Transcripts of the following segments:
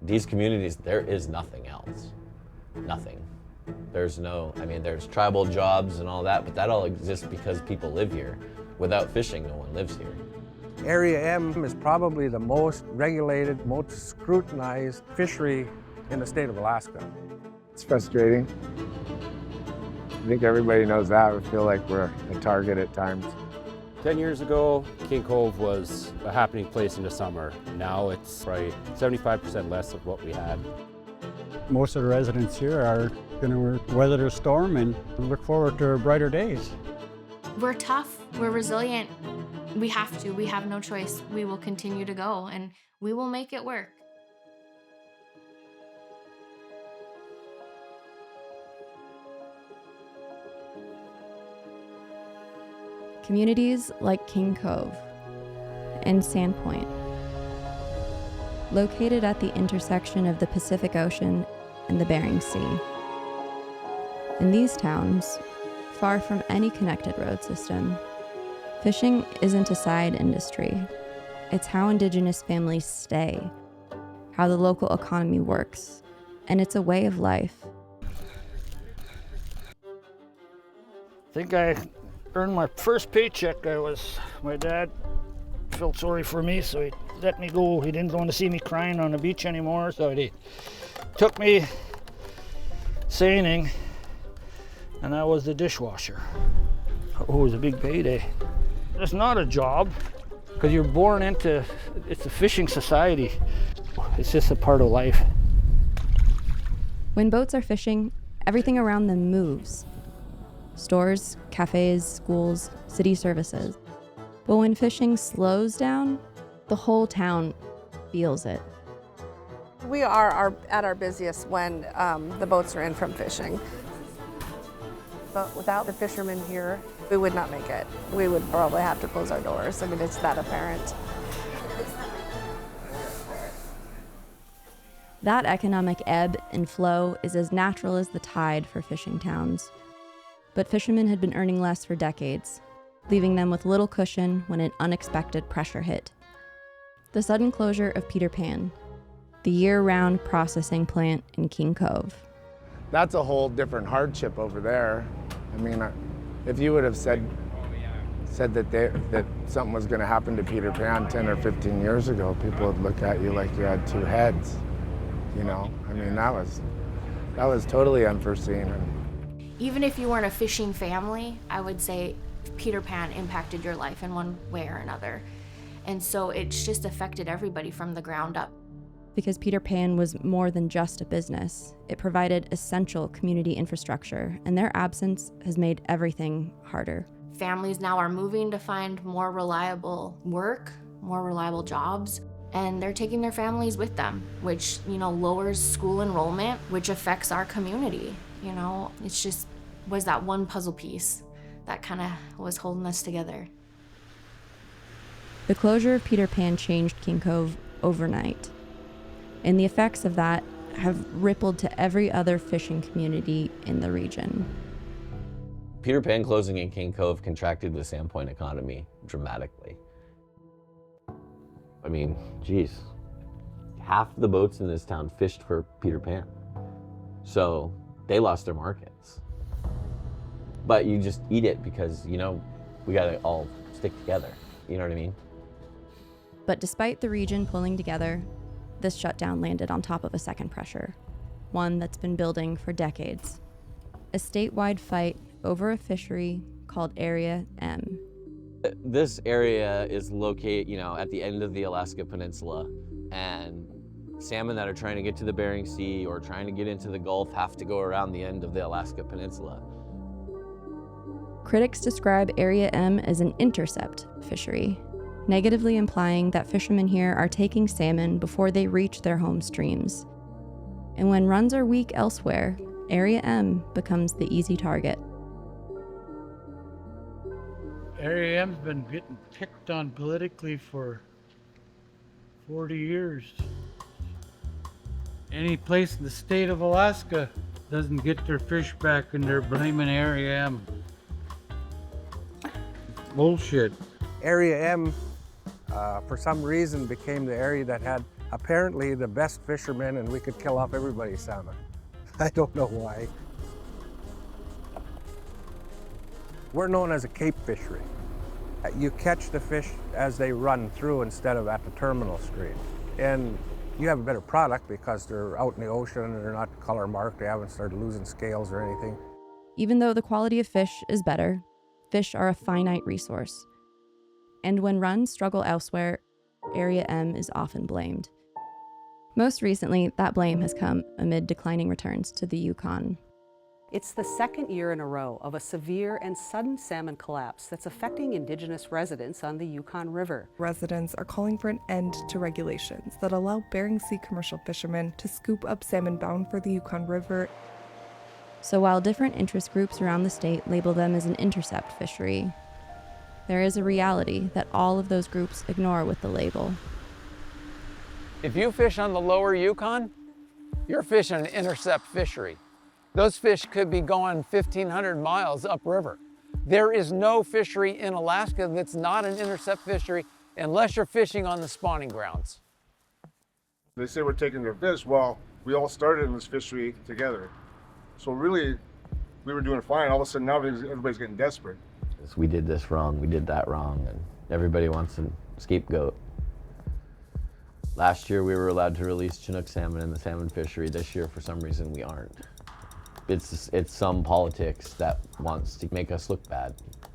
These communities, there is nothing else. Nothing. There's no, I mean, there's tribal jobs and all that, but that all exists because people live here. Without fishing, no one lives here. Area M is probably the most regulated, most scrutinized fishery in the state of Alaska. It's frustrating. I think everybody knows that. We feel like we're a target at times. 10 years ago, King Cove was a happening place in the summer. Now it's probably 75% less of what we had. Most of the residents here are going to weather the storm and look forward to brighter days. We're tough, we're resilient. We have to, we have no choice. We will continue to go and we will make it work. Communities like King Cove and Sandpoint, located at the intersection of the Pacific Ocean and the Bering Sea. In these towns, far from any connected road system, fishing isn't a side industry. It's how Indigenous families stay, how the local economy works, and it's a way of life. I think I earned my first paycheck. My dad felt sorry for me, so he let me go. He didn't want to see me crying on the beach anymore, so he took me seining, and I was the dishwasher. Oh, it was a big payday. It's not a job, because you're born into, it's a fishing society. It's just a part of life. When boats are fishing, everything around them moves. Stores, cafes, schools, city services. But when fishing slows down, the whole town feels it. We are at our busiest when the boats are in from fishing. But without the fishermen here, we would not make it. We would probably have to close our doors. I mean, it's that apparent. That economic ebb and flow is as natural as the tide for fishing towns. But fishermen had been earning less for decades, leaving them with little cushion when an unexpected pressure hit. The sudden closure of Peter Pan, the year-round processing plant in King Cove. That's a whole different hardship over there. I mean, if you would have said that something was going to happen to Peter Pan 10 or 15 years ago, people would look at you like you had two heads. You know, I mean, that was totally unforeseen. Even if you weren't a fishing family, I would say Peter Pan impacted your life in one way or another. And so it's just affected everybody from the ground up. Because Peter Pan was more than just a business. It provided essential community infrastructure, and their absence has made everything harder. Families now are moving to find more reliable work, more reliable jobs, and they're taking their families with them, which, lowers school enrollment, which affects our community. It's just was that one puzzle piece that kind of was holding us together. The closure of Peter Pan changed King Cove overnight, and the effects of that have rippled to every other fishing community in the region. Peter Pan closing in King Cove contracted the Sandpoint economy dramatically. I mean, geez, half the boats in this town fished for Peter Pan. So they lost their markets. But you just eat it because, we gotta all stick together. You know what I mean? But despite the region pulling together, this shutdown landed on top of a second pressure, one that's been building for decades. A statewide fight over a fishery called Area M. This area is located, at the end of the Alaska Peninsula, and salmon that are trying to get to the Bering Sea or trying to get into the Gulf have to go around the end of the Alaska Peninsula. Critics describe Area M as an intercept fishery, negatively implying that fishermen here are taking salmon before they reach their home streams. And when runs are weak elsewhere, Area M becomes the easy target. Area M's been getting picked on politically for 40 years. Any place in the state of Alaska doesn't get their fish back and they're blaming Area M. Bullshit. Area M, for some reason, became the area that had apparently the best fishermen, and we could kill off everybody's salmon. I don't know why. We're known as a Cape fishery. You catch the fish as they run through instead of at the terminal stream. And you have a better product because they're out in the ocean and they're not color marked, they haven't started losing scales or anything. Even though the quality of fish is better, fish are a finite resource. And when runs struggle elsewhere, Area M is often blamed. Most recently, that blame has come amid declining returns to the Yukon. It's the second year in a row of a severe and sudden salmon collapse that's affecting Indigenous residents on the Yukon River. Residents are calling for an end to regulations that allow Bering Sea commercial fishermen to scoop up salmon bound for the Yukon River. So while different interest groups around the state label them as an intercept fishery, there is a reality that all of those groups ignore with the label. If you fish on the lower Yukon, you're fishing an intercept fishery. Those fish could be going 1,500 miles upriver. There is no fishery in Alaska that's not an intercept fishery unless you're fishing on the spawning grounds. They say we're taking their fish. Well, we all started in this fishery together. So really, we were doing fine. All of a sudden now everybody's getting desperate. We did this wrong, we did that wrong, and everybody wants a scapegoat. Last year we were allowed to release Chinook salmon in the salmon fishery. This year, for some reason, we aren't. It's some politics that wants to make us look bad.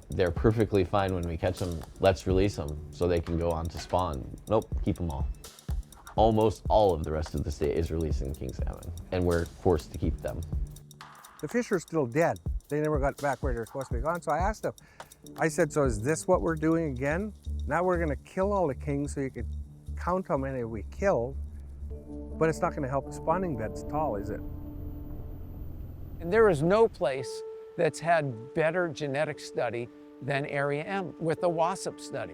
They're perfectly fine when we catch them. Let's release them so they can go on to spawn. Nope, keep them all. Almost all of the rest of the state is releasing king salmon, and we're forced to keep them. The fish are still dead. They never got back where they're supposed to be gone. So I asked them, I said, so is this what we're doing again? Now we're gonna kill all the kings so you could count how many we killed, but it's not gonna help the spawning beds at all, is it? And there is no place that's had better genetic study than Area M with the WASP study.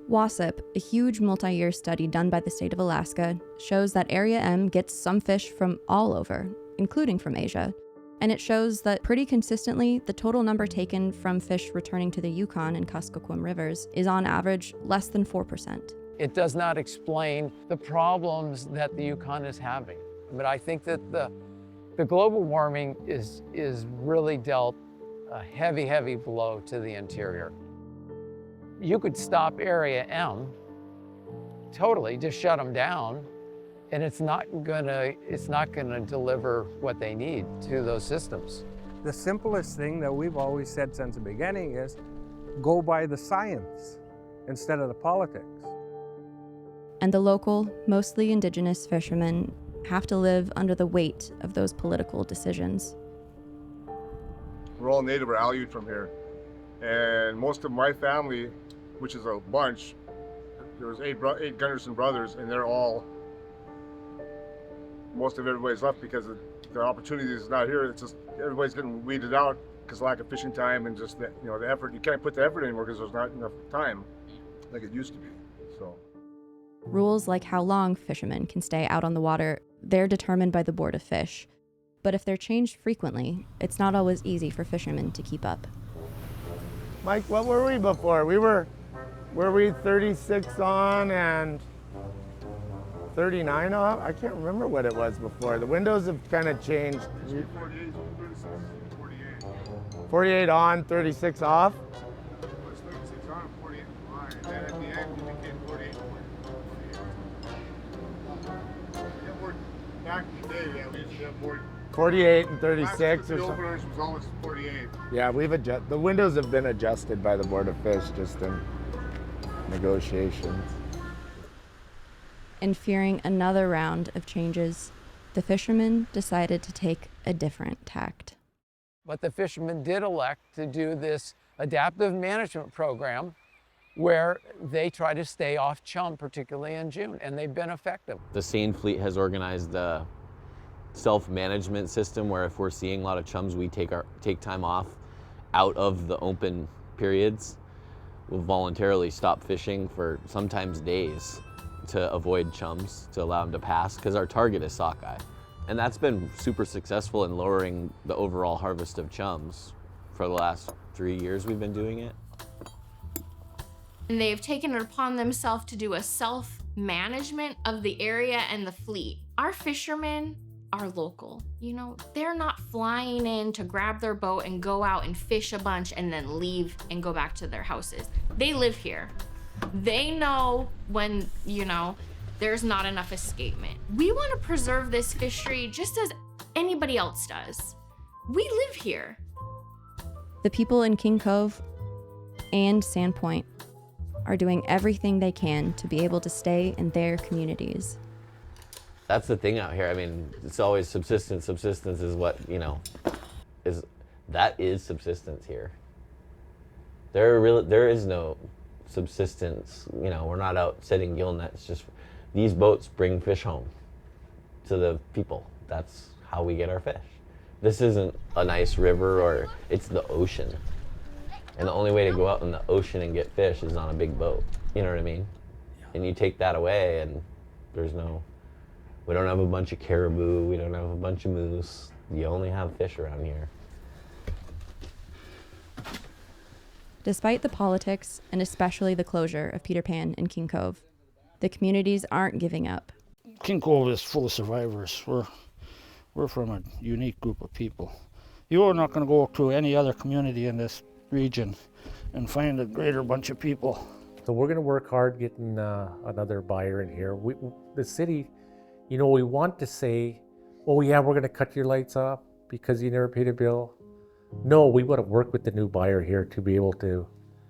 WASP, a huge multi-year study done by the state of Alaska, shows that Area M gets some fish from all over, including from Asia. And it shows that pretty consistently, the total number taken from fish returning to the Yukon and Kuskokwim rivers is on average less than 4%. It does not explain the problems that the Yukon is having. But I think that the global warming is really dealt a heavy, heavy blow to the interior. You could stop Area M totally, just shut them down, and it's not gonna deliver what they need to those systems. The simplest thing that we've always said since the beginning is go by the science instead of the politics. And the local, mostly Indigenous fishermen have to live under the weight of those political decisions. We're all native or Aleut from here. And most of my family, which is a bunch, there was eight Gunderson brothers, and they're all, most of everybody's left because the opportunity is not here. It's just everybody's getting weeded out because of lack of fishing time and just the effort. You can't put the effort anymore because there's not enough time like it used to be. So rules like how long fishermen can stay out on the water, they're determined by the Board of Fish. But if they're changed frequently, it's not always easy for fishermen to keep up. Mike, what were we before? Were we 36 on and 39 off? I can't remember what it was before. The windows have kind of changed. 48 on, 36 off? It was 36 on, 48 on, and then at the end it became 48. Back in the day, yeah, we used to have more. 48 and 36 or the something. openers was always 48. Yeah, the windows have been adjusted by the Board of Fish just in negotiations. And fearing another round of changes, the fishermen decided to take a different tact. But the fishermen did elect to do this adaptive management program where they try to stay off chum, particularly in June, and they've been effective. The Seine fleet has organized a self-management system where if we're seeing a lot of chums, we take time off out of the open periods. We'll voluntarily stop fishing for sometimes days to avoid chums, to allow them to pass, because our target is sockeye. And that's been super successful in lowering the overall harvest of chums for the last 3 years we've been doing it. And they've taken it upon themselves to do a management of the area and the fleet. Our fishermen are local. You know, they're not flying in to grab their boat and go out and fish a bunch and then leave and go back to their houses. They live here. They know when, you know, there's not enough escapement. We want to preserve this fishery just as anybody else does. We live here. The people in King Cove and Sandpoint are doing everything they can to be able to stay in their communities. That's the thing out here. I mean, it's always subsistence. Subsistence is what, you know, that is subsistence here. There is no subsistence. You know, we're not out setting gill nets. Just these boats bring fish home to the people. That's how we get our fish. This isn't a nice river, or it's the ocean. And the only way to go out in the ocean and get fish is on a big boat. You know what I mean? And you take that away and we don't have a bunch of caribou, we don't have a bunch of moose. You only have fish around here. Despite the politics, and especially the closure of Peter Pan and King Cove, the communities aren't giving up. King Cove is full of survivors. We're from a unique group of people. You are not going to go to any other community in this region and find a greater bunch of people. So we're going to work hard getting another buyer in here. The city, you know, we want to say, oh yeah, we're going to cut your lights off because you never paid a bill. No, we want to work with the new buyer here to be able to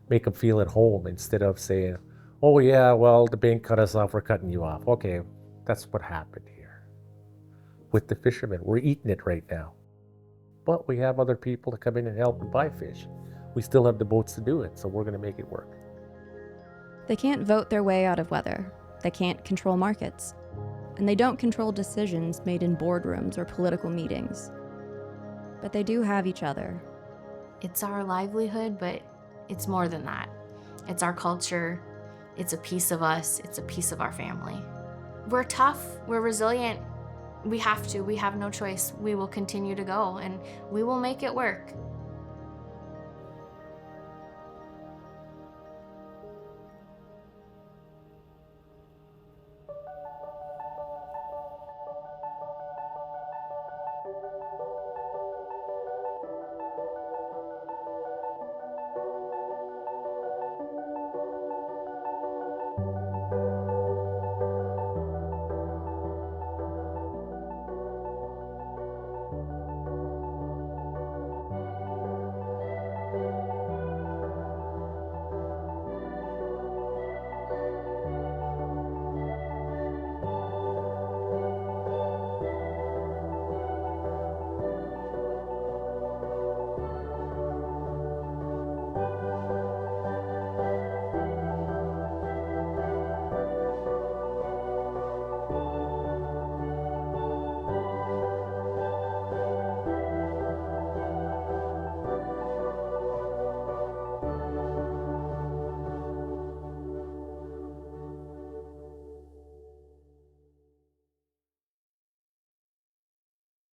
make them feel at home instead of saying, oh yeah, well, the bank cut us off, we're cutting you off. Okay, that's what happened here. With the fishermen, we're eating it right now. But we have other people to come in and help and buy fish. We still have the boats to do it, so we're going to make it work. They can't vote their way out of weather. They can't control markets. And they don't control decisions made in boardrooms or political meetings. But they do have each other. It's our livelihood, but it's more than that. It's our culture. It's a piece of us. It's a piece of our family. We're tough. We're resilient. We have to. We have no choice. We will continue to go, and we will make it work.